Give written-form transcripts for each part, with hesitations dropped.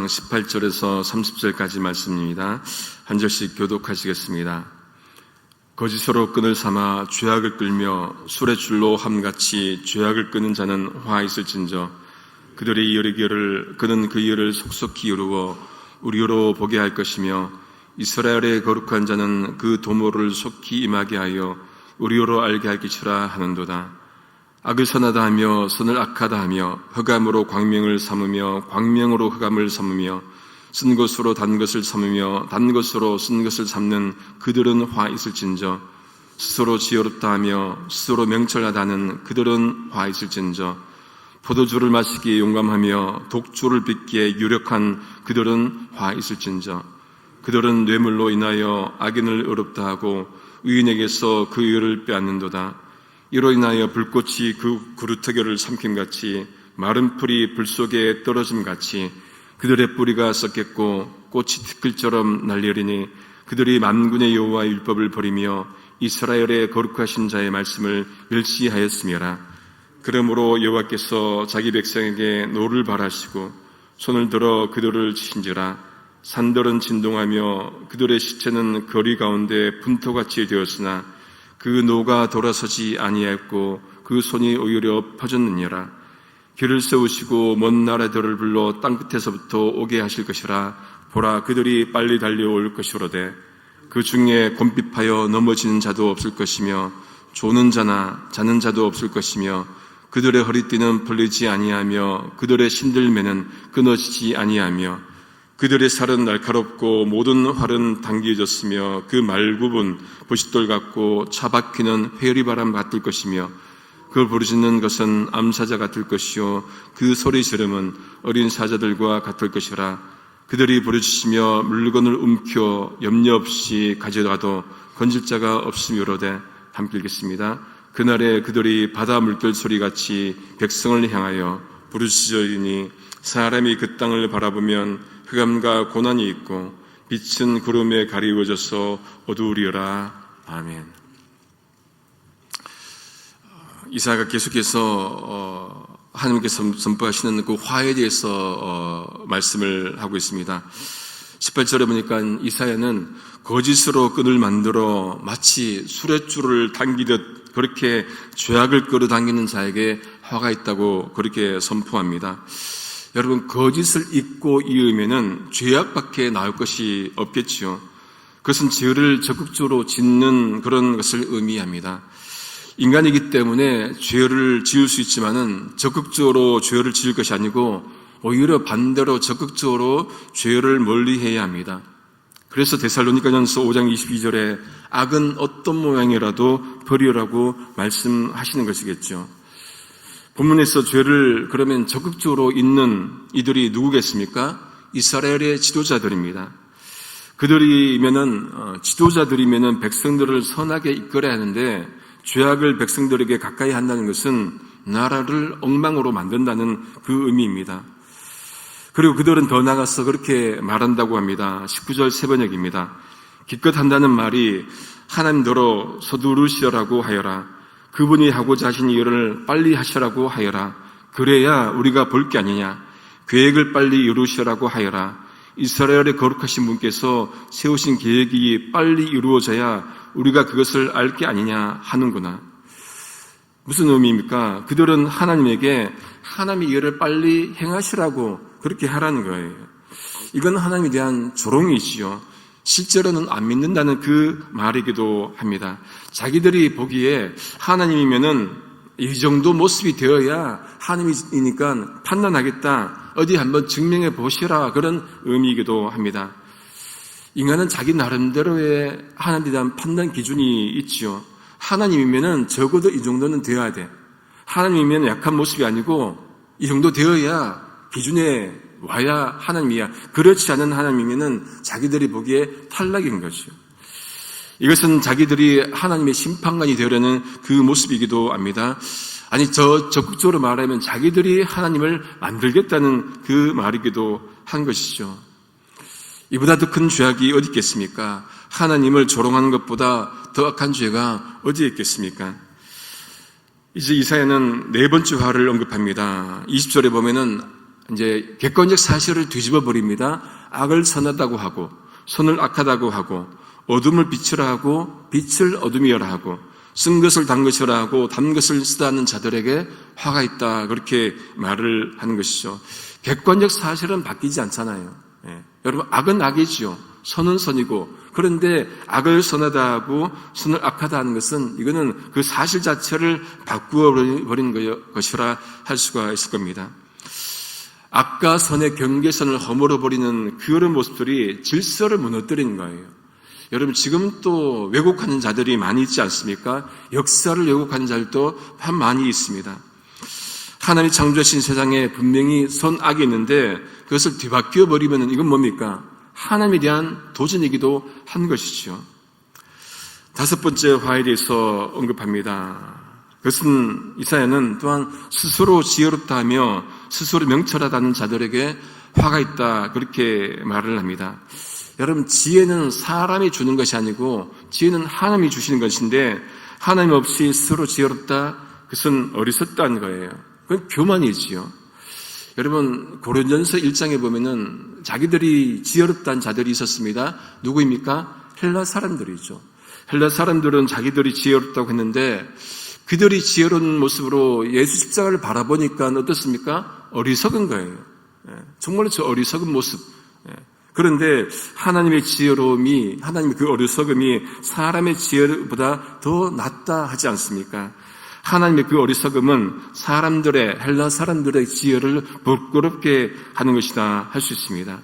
6장 18절에서 30절까지 말씀입니다. 한 절씩 교독하시겠습니다. 거짓으로 끈을 삼아 죄악을 끌며 술의 줄로 함같이 죄악을 끄는 자는 화 있을진저 그들이 이르기를 그는 그 일을 속속히 이루어 우리로 보게 할 것이며 이스라엘의 거룩한 자는 그 도모를 속히 임하게 하여 우리로 알게 할 것이라 하는도다. 악을 선하다 하며 선을 악하다 하며 흑암으로 광명을 삼으며 광명으로 흑암을 삼으며 쓴 것으로 단 것을 삼으며 단 것으로 쓴 것을 삼는 그들은 화 있을진저 스스로 지혜롭다 하며 스스로 명철하다 하는 그들은 화 있을진저 포도주를 마시기에 용감하며 독주를 빚기에 유력한 그들은 화 있을진저 그들은 뇌물로 인하여 악인을 의롭다 하고 의인에게서 그 의를 빼앗는도다. 이로 인하여 불꽃이 그 구루터기를 삼킴같이 마른 풀이 불 속에 떨어짐같이 그들의 뿌리가 썩겠고 꽃이 티끌처럼 날리리니 그들이 만군의 여호와의 율법을 버리며 이스라엘의 거룩하신 자의 말씀을 멸시하였음이라. 그러므로 여호와께서 자기 백성에게 노를 발하시고 손을 들어 그들을 치신지라. 산들은 진동하며 그들의 시체는 거리 가운데 분토같이 되었으나 그 노가 돌아서지 아니하였고 그 손이 오히려 퍼졌느니라. 길을 세우시고 먼 나라들을 불러 땅끝에서부터 오게 하실 것이라. 보라, 그들이 빨리 달려올 것이로되 그 중에 곤핍하여 넘어지는 자도 없을 것이며 조는 자나 자는 자도 없을 것이며 그들의 허리띠는 풀리지 아니하며 그들의 신들매는 끊어지지 아니하며 그들의 살은 날카롭고 모든 활은 당겨졌으며 그 말굽은 보싯돌 같고 차바퀴는 회리바람 같을 것이며 그걸 부르짖는 것은 암사자 같을 것이요 그 소리 지름은 어린 사자들과 같을 것이라. 그들이 부르짖으며 물건을 움켜 염려 없이 가져가도 건질 자가 없으므로되 함께 읽겠습니다. 그날에 그들이 바다 물결 소리같이 백성을 향하여 부르짖으리니 사람이 그 땅을 바라보면 흑암과 고난이 있고 빛은 구름에 가리워져서 어두우리라. 아멘. 이사야가 계속해서 하나님께서 선포하시는 그 화에 대해서 말씀을 하고 있습니다. 18절에 보니까 이사야는 거짓으로 끈을 만들어 마치 수레줄을 당기듯 그렇게 죄악을 끌어당기는 자에게 화가 있다고 그렇게 선포합니다. 여러분, 거짓을 잊고 이으면은 죄악밖에 나올 것이 없겠지요. 그것은 죄를 적극적으로 짓는 그런 것을 의미합니다. 인간이기 때문에 죄를 지을 수 있지만은 적극적으로 죄를 지을 것이 아니고 오히려 반대로 적극적으로 죄를 멀리해야 합니다. 그래서 데살로니가전서 5장 22절에 악은 어떤 모양이라도 버리라고 말씀하시는 것이겠죠. 본문에서 죄를 그러면 적극적으로 잊는 이들이 누구겠습니까? 이스라엘의 지도자들입니다. 지도자들이면은 백성들을 선하게 이끌어야 하는데 죄악을 백성들에게 가까이 한다는 것은 나라를 엉망으로 만든다는 그 의미입니다. 그리고 그들은 더 나아가서 그렇게 말한다고 합니다. 19절 세번역입니다. 기껏 한다는 말이 하나님더러 서두르시라고 하여라. 그분이 하고자 하신 일을 빨리 하시라고 하여라. 그래야 우리가 볼 게 아니냐. 계획을 빨리 이루시라고 하여라. 이스라엘의 거룩하신 분께서 세우신 계획이 빨리 이루어져야 우리가 그것을 알 게 아니냐 하는구나. 무슨 의미입니까? 그들은 하나님에게 하나님의 일을 빨리 행하시라고 그렇게 하라는 거예요. 이건 하나님에 대한 조롱이지요. 실제로는 안 믿는다는 그 말이기도 합니다. 자기들이 보기에 하나님이면은 이 정도 모습이 되어야 하나님이니까 판단하겠다. 어디 한번 증명해 보시라. 그런 의미이기도 합니다. 인간은 자기 나름대로의 하나님에 대한 판단 기준이 있지요. 하나님이면은 적어도 이 정도는 되어야 돼. 하나님이면 약한 모습이 아니고 이 정도 되어야 기준에 와야 하나님이야. 그렇지 않은 하나님이면은 자기들이 보기에 탈락인 거죠. 이것은 자기들이 하나님의 심판관이 되려는 그 모습이기도 합니다. 아니, 적극적으로 말하면 자기들이 하나님을 만들겠다는 그 말이기도 한 것이죠. 이보다 더 큰 죄악이 어디 있겠습니까? 하나님을 조롱하는 것보다 더 악한 죄가 어디에 있겠습니까? 이제 이사야는 네 번째 화를 언급합니다. 20절에 보면은 이제 객관적 사실을 뒤집어 버립니다. 악을 선하다고 하고 선을 악하다고 하고 어둠을 빛이라 하고 빛을 어둠이라 하고 쓴 것을 단 것이라 하고 단 것을 쓰다 하는 자들에게 화가 있다, 그렇게 말을 하는 것이죠. 객관적 사실은 바뀌지 않잖아요. 여러분, 악은 악이지요. 선은 선이고, 그런데 악을 선하다 하고 선을 악하다 하는 것은 이거는 그 사실 자체를 바꾸어 버린 것이라 할 수가 있을 겁니다. 악과 선의 경계선을 허물어 버리는 그런 모습들이 질서를 무너뜨리는 거예요. 여러분, 지금 또 왜곡하는 자들이 많이 있지 않습니까? 역사를 왜곡하는 자들도 참 많이 있습니다. 하나님이 창조하신 세상에 분명히 선악이 있는데 그것을 뒤바뀌어 버리면 이건 뭡니까? 하나님에 대한 도전이기도 한 것이죠. 다섯 번째 화에 대해서 언급합니다. 그것은 이사야는 또한 스스로 지혜롭다 하며 스스로 명철하다는 자들에게 화가 있다, 그렇게 말을 합니다. 여러분, 지혜는 사람이 주는 것이 아니고 지혜는 하나님이 주시는 것인데 하나님 없이 스스로 지혜롭다, 그것은 어리석다는 거예요. 그건 교만이지요. 여러분, 고린도전서 1장에 보면은 자기들이 지혜롭다는 자들이 있었습니다. 누구입니까? 헬라 사람들이죠. 헬라 사람들은 자기들이 지혜롭다고 했는데 그들이 지혜로운 모습으로 예수 십자가를 바라보니까 어떻습니까? 어리석은 거예요. 정말로 저 어리석은 모습. 그런데 하나님의 지혜로움이, 하나님의 그 어리석음이 사람의 지혜보다 더 낫다 하지 않습니까? 하나님의 그 어리석음은 사람들의, 헬라 사람들의 지혜를 부끄럽게 하는 것이다 할 수 있습니다.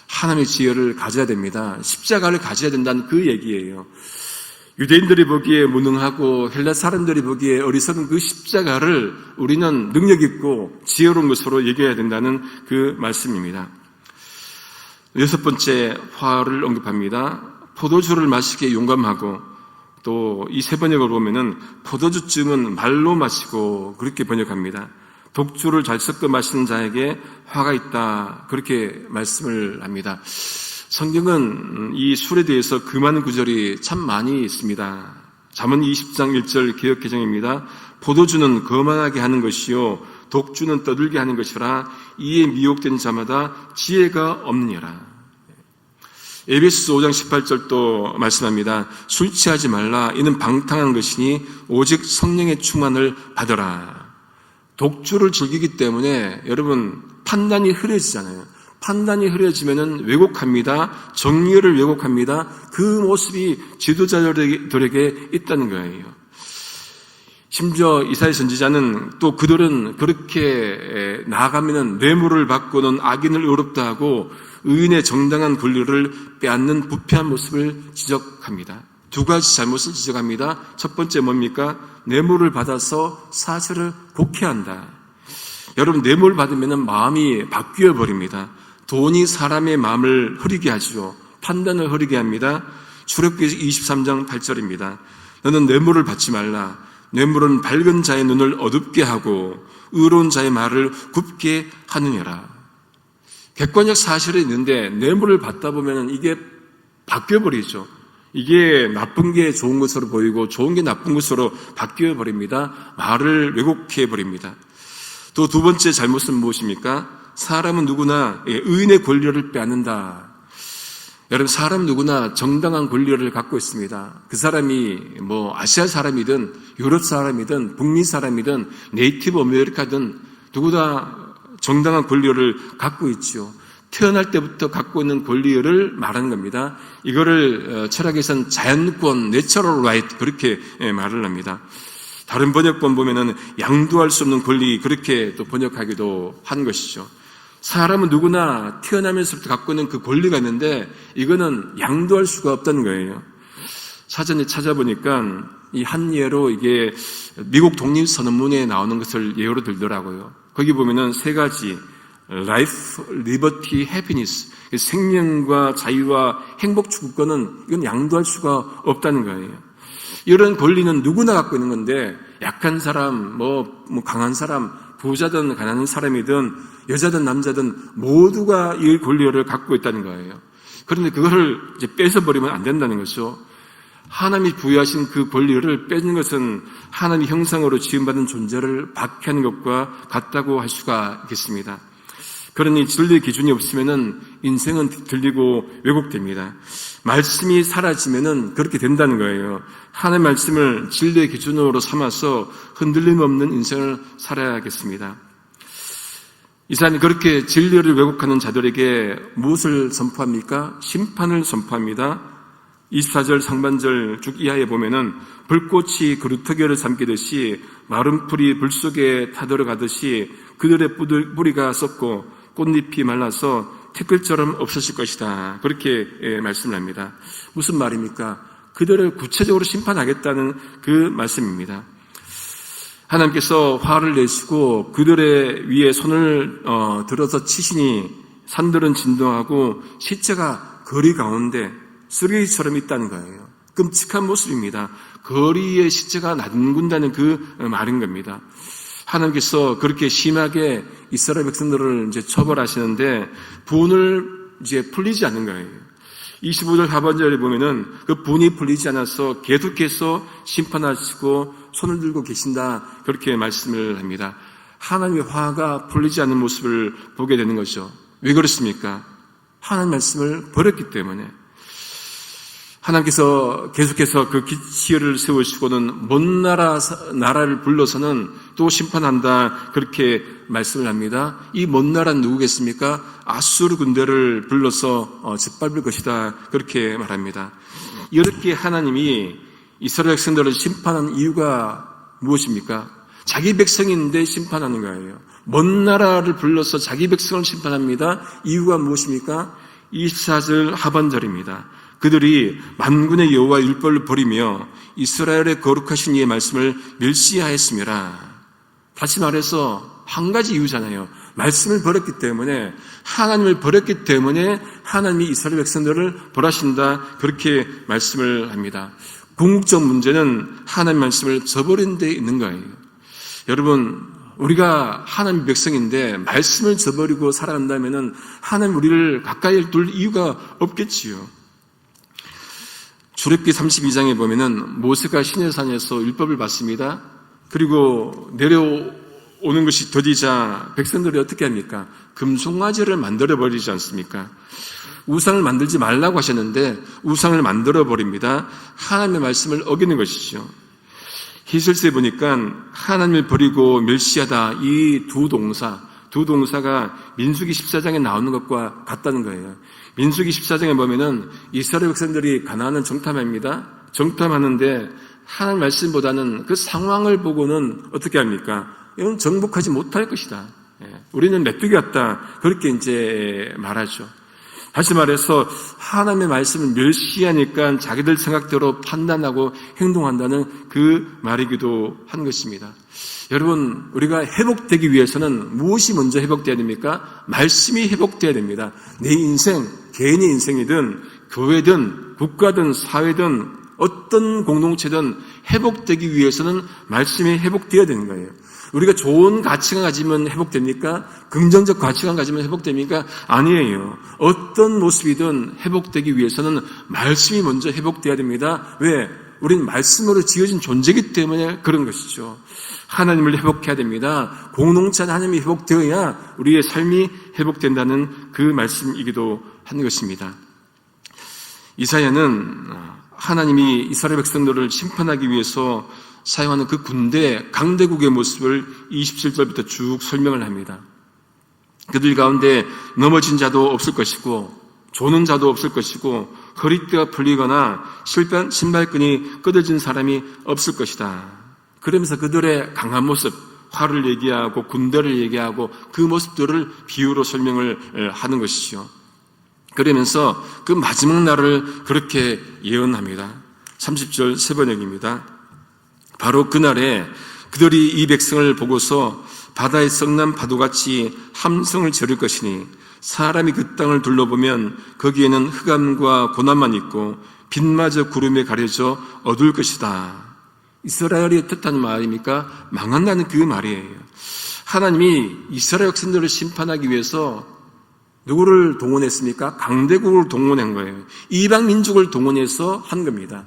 하나님의 지혜를 가져야 됩니다. 십자가를 가져야 된다는 그 얘기예요. 유대인들이 보기에 무능하고 헬라 사람들이 보기에 어리석은 그 십자가를 우리는 능력 있고 지혜로운 것으로 얘기해야 된다는 그 말씀입니다. 여섯 번째 화를 언급합니다. 포도주를 마시기에 용감하고, 또 이 세 번역을 보면은 포도주쯤은 말로 마시고, 그렇게 번역합니다. 독주를 잘 섞어 마시는 자에게 화가 있다, 그렇게 말씀을 합니다. 성경은 이 술에 대해서 금하는 구절이 참 많이 있습니다. 잠언 20장 1절 개역개정입니다. 포도주는 거만하게 하는 것이요 독주는 떠들게 하는 것이라 이에 미혹된 자마다 지혜가 없느니라. 에베소서 5장 18절도 말씀합니다. 술 취하지 말라. 이는 방탕한 것이니 오직 성령의 충만을 받으라. 독주를 즐기기 때문에 여러분 판단이 흐려지잖아요. 판단이 흐려지면은 왜곡합니다. 정의를 왜곡합니다. 그 모습이 지도자들에게 있다는 거예요. 심지어 이사야 선지자는 또 그들은 그렇게 나아가면은 뇌물을 받고는 악인을 의롭다 하고 의인의 정당한 권리를 빼앗는 부패한 모습을 지적합니다. 두 가지 잘못을 지적합니다. 첫 번째 뭡니까? 뇌물을 받아서 사실을 곡해한다. 여러분, 뇌물 받으면 마음이 바뀌어 버립니다. 돈이 사람의 마음을 흐리게 하죠. 판단을 흐리게 합니다. 출애굽기 23장 8절입니다. 너는 뇌물을 받지 말라. 뇌물은 밝은 자의 눈을 어둡게 하고 의로운 자의 말을 굽게 하느니라. 객관적 사실이 있는데 뇌물을 받다 보면 이게 바뀌어버리죠. 이게 나쁜 게 좋은 것으로 보이고 좋은 게 나쁜 것으로 바뀌어버립니다. 말을 왜곡해버립니다. 또 두 번째 잘못은 무엇입니까? 사람은 누구나 의인의 권리를 빼앗는다. 여러분, 사람 누구나 정당한 권리를 갖고 있습니다. 그 사람이 아시아 사람이든 유럽 사람이든 북미 사람이든 네이티브 아메리카든 누구나 정당한 권리를 갖고 있죠. 태어날 때부터 갖고 있는 권리를 말하는 겁니다. 이거를 철학에서는 자연권, 내처럴 라이트, 그렇게 말을 합니다. 다른 번역본 보면은 양도할 수 없는 권리, 그렇게 또 번역하기도 한 것이죠. 사람은 누구나 태어나면서부터 갖고 있는 그 권리가 있는데 이거는 양도할 수가 없다는 거예요. 사전에 찾아보니까 이 한 예로 이게 미국 독립선언문에 나오는 것을 예로 들더라고요. 거기 보면은 세 가지, life, liberty, happiness, 생명과 자유와 행복 추구권은 이건 양도할 수가 없다는 거예요. 이런 권리는 누구나 갖고 있는 건데 약한 사람, 강한 사람, 부자든 가난한 사람이든 여자든 남자든 모두가 이 권리를 갖고 있다는 거예요. 그런데 그거를 이제 뺏어버리면 안 된다는 거죠. 하나님이 부여하신 그 권리를 뺏는 것은 하나님의 형상으로 지음받은 존재를 박해하는 것과 같다고 할 수가 있겠습니다. 그러니 진리의 기준이 없으면은 인생은 들리고 왜곡됩니다. 말씀이 사라지면은 그렇게 된다는 거예요. 하나님의 말씀을 진리의 기준으로 삼아서 흔들림 없는 인생을 살아야겠습니다. 이 사람이 그렇게 진리를 왜곡하는 자들에게 무엇을 선포합니까? 심판을 선포합니다. 24절 상반절 쭉 이하에 보면은 불꽃이 그루터기를 삼키듯이 마른 풀이 불 속에 타들어가듯이 그들의 뿌리가 썩고 꽃잎이 말라서 티끌처럼 없어질 것이다. 그렇게 말씀을 합니다. 무슨 말입니까? 그들을 구체적으로 심판하겠다는 그 말씀입니다. 하나님께서 화를 내시고 그들의 위에 손을 들어서 치시니 산들은 진동하고 시체가 거리 가운데 쓰레기처럼 있다는 거예요. 끔찍한 모습입니다. 거리에 시체가 난군다는 그 말인 겁니다. 하나님께서 그렇게 심하게 이스라엘 백성들을 이제 처벌하시는데 분을 이제 풀리지 않는 거예요. 25절 하반절에 보면은 그 분이 풀리지 않아서 계속해서 심판하시고 손을 들고 계신다. 그렇게 말씀을 합니다. 하나님의 화가 풀리지 않는 모습을 보게 되는 거죠. 왜 그렇습니까? 하나님 말씀을 버렸기 때문에. 하나님께서 계속해서 그 기치를 세우시고는 먼 나라를 불러서는 또 심판한다. 그렇게 말씀을 합니다. 이 먼 나라는 누구겠습니까? 아수르 군대를 불러서 짓밟을 것이다. 그렇게 말합니다. 이렇게 하나님이 이스라엘 백성들을 심판한 이유가 무엇입니까? 자기 백성인데 심판하는 거예요. 먼 나라를 불러서 자기 백성을 심판합니다. 이유가 무엇입니까? 24절 하반절입니다. 그들이 만군의 여호와 율법을 버리며 이스라엘의 거룩하신 이의 말씀을 멸시하였음이라. 다시 말해서 한 가지 이유잖아요. 말씀을 버렸기 때문에, 하나님을 버렸기 때문에 하나님이 이스라엘 백성들을 벌하신다. 그렇게 말씀을 합니다. 궁극적 문제는 하나님 말씀을 저버린 데 있는 거예요. 여러분, 우리가 하나님 백성인데 말씀을 저버리고 살아간다면은 하나님 우리를 가까이 둘 이유가 없겠지요. 출애굽기 32장에 보면은 모세가 시내산에서 율법을 받습니다. 그리고 내려오는 것이 더디자 백성들이 어떻게 합니까? 금송아지를 만들어버리지 않습니까? 우상을 만들지 말라고 하셨는데 우상을 만들어버립니다. 하나님의 말씀을 어기는 것이죠. 히슬스에 보니까 하나님을 버리고 멸시하다, 이 두 동사가 민수기 14장에 나오는 것과 같다는 거예요. 민수기 14장에 보면은 이스라엘 백성들이 가나안을 정탐합니다. 정탐하는데 하나님 말씀보다는 그 상황을 보고는 어떻게 합니까? 이건 정복하지 못할 것이다. 우리는 메뚜기 같다. 그렇게 이제 말하죠. 다시 말해서 하나님의 말씀을 멸시하니까 자기들 생각대로 판단하고 행동한다는 그 말이기도 한 것입니다. 여러분, 우리가 회복되기 위해서는 무엇이 먼저 회복돼야 됩니까? 말씀이 회복돼야 됩니다. 내 인생, 개인의 인생이든 교회든 국가든 사회든 어떤 공동체든 회복되기 위해서는 말씀이 회복돼야 되는 거예요. 우리가 좋은 가치관 가지면 회복됩니까? 긍정적 가치관 가지면 회복됩니까? 아니에요. 어떤 모습이든 회복되기 위해서는 말씀이 먼저 회복돼야 됩니다. 왜? 우리는 말씀으로 지어진 존재이기 때문에 그런 것이죠. 하나님을 회복해야 됩니다. 공동체 하나님이 회복되어야 우리의 삶이 회복된다는 그 말씀이기도 한 것입니다. 이사야는 하나님이 이스라엘 백성들을 심판하기 위해서 사용하는 그 군대, 강대국의 모습을 27절부터 쭉 설명을 합니다. 그들 가운데 넘어진 자도 없을 것이고 조는 자도 없을 것이고 허리띠가 풀리거나 신발끈이 끊어진 사람이 없을 것이다. 그러면서 그들의 강한 모습, 화를 얘기하고 군대를 얘기하고 그 모습들을 비유로 설명을 하는 것이죠. 그러면서 그 마지막 날을 그렇게 예언합니다. 30절 세 번역입니다. 바로 그날에 그들이 이 백성을 보고서 바다의 썩난 파도같이 함성을 지를 것이니 사람이 그 땅을 둘러보면 거기에는 흑암과 고난만 있고 빛마저 구름에 가려져 어두울 것이다. 이스라엘이 뜻하는 말입니까? 망한다는 그 말이에요. 하나님이 이스라엘 백성들을 심판하기 위해서 누구를 동원했습니까? 강대국을 동원한 거예요. 이방 민족을 동원해서 한 겁니다.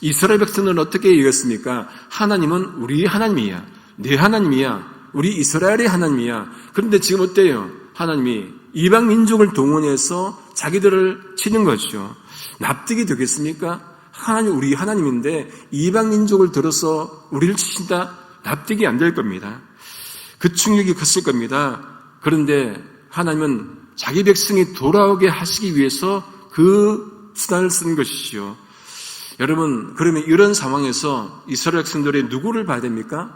이스라엘 백성들은 어떻게 얘기했습니까? 하나님은 우리 하나님이야. 내 하나님이야. 우리 이스라엘의 하나님이야. 그런데 지금 어때요? 하나님이 이방 민족을 동원해서 자기들을 치는 거죠. 납득이 되겠습니까? 하나님, 우리 하나님인데 이방 민족을 들어서 우리를 치신다? 납득이 안 될 겁니다. 그 충격이 컸을 겁니다. 그런데 하나님은 자기 백성이 돌아오게 하시기 위해서 그 수단을 쓴 것이죠. 여러분, 그러면 이런 상황에서 이스라엘 백성들이 누구를 봐야 됩니까?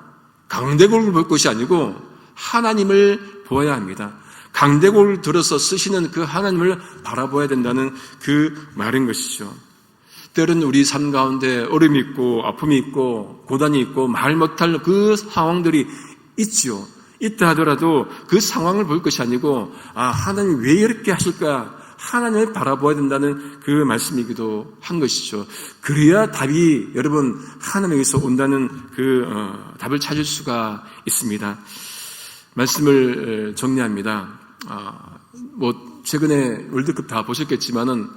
강대국을 볼 것이 아니고 하나님을 보아야 합니다. 강대국을 들어서 쓰시는 그 하나님을 바라봐야 된다는 그 말인 것이죠. 때로는 우리 삶 가운데 어려움이 있고 아픔이 있고 고단이 있고 말 못할 그 상황들이 있죠. 있다 하더라도 그 상황을 볼 것이 아니고 하나님 왜 이렇게 하실까? 하나님을 바라봐야 된다는 그 말씀이기도 한 것이죠. 그래야 답이 여러분 하나님에게서 온다는 그 답을 찾을 수가 있습니다. 말씀을 정리합니다. 최근에 월드컵 다 보셨겠지만은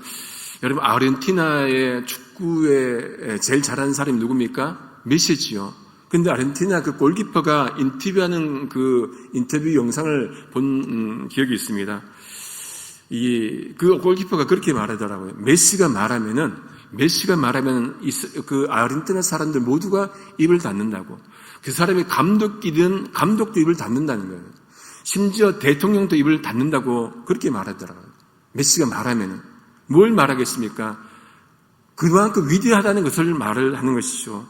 여러분 아르헨티나의 축구에 제일 잘하는 사람이 누굽니까? 메시지요. 근데 아르헨티나 그 골키퍼가 인터뷰하는 그 인터뷰 영상을 본 기억이 있습니다. 그 골키퍼가 그렇게 말하더라고요. 메시가 말하면 그 아르헨티나 사람들 모두가 입을 닫는다고. 그 사람이 감독이든 감독도 입을 닫는다는 거예요. 심지어 대통령도 입을 닫는다고 그렇게 말하더라고요. 메시가 말하면 뭘 말하겠습니까? 그만큼 위대하다는 것을 말을 하는 것이죠.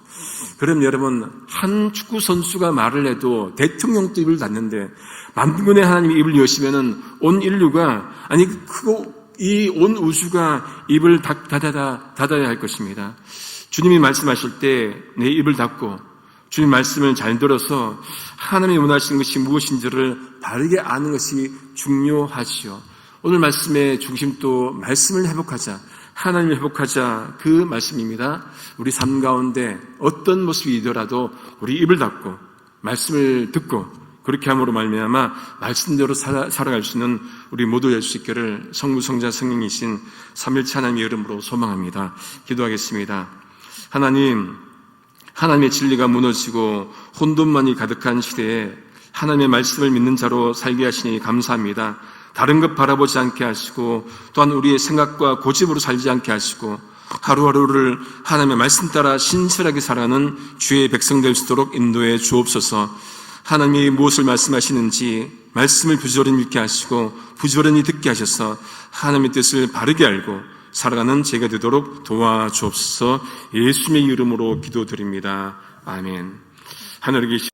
그럼 여러분, 한 축구 선수가 말을 해도 대통령도 입을 닫는데 만군의 하나님이 입을 여시면은 온 인류가 이 온 우주가 입을 닫아야 할 것입니다. 주님이 말씀하실 때 내 입을 닫고 주님 말씀을 잘 들어서 하나님이 원하시는 것이 무엇인지를 바르게 아는 것이 중요하지요. 오늘 말씀의 중심도 말씀을 회복하자, 하나님을 회복하자, 그 말씀입니다. 우리 삶 가운데 어떤 모습이더라도 우리 입을 닫고 말씀을 듣고 그렇게 함으로 말미암아 말씀대로 살아갈 수 있는 우리 모두 될 수 있기를 성부, 성자, 성령이신 삼위일체 하나님의 이름으로 소망합니다. 기도하겠습니다. 하나님의 진리가 무너지고 혼돈만이 가득한 시대에 하나님의 말씀을 믿는 자로 살게 하시니 감사합니다. 다른 것 바라보지 않게 하시고 또한 우리의 생각과 고집으로 살지 않게 하시고 하루하루를 하나님의 말씀 따라 신실하게 살아가는 주의 백성 될 수 있도록 인도해 주옵소서. 하나님이 무엇을 말씀하시는지 말씀을 부지런히 읽게 하시고 부지런히 듣게 하셔서 하나님의 뜻을 바르게 알고 살아가는 제가 되도록 도와주옵소서. 예수님의 이름으로 기도드립니다. 아멘. 하늘에 계신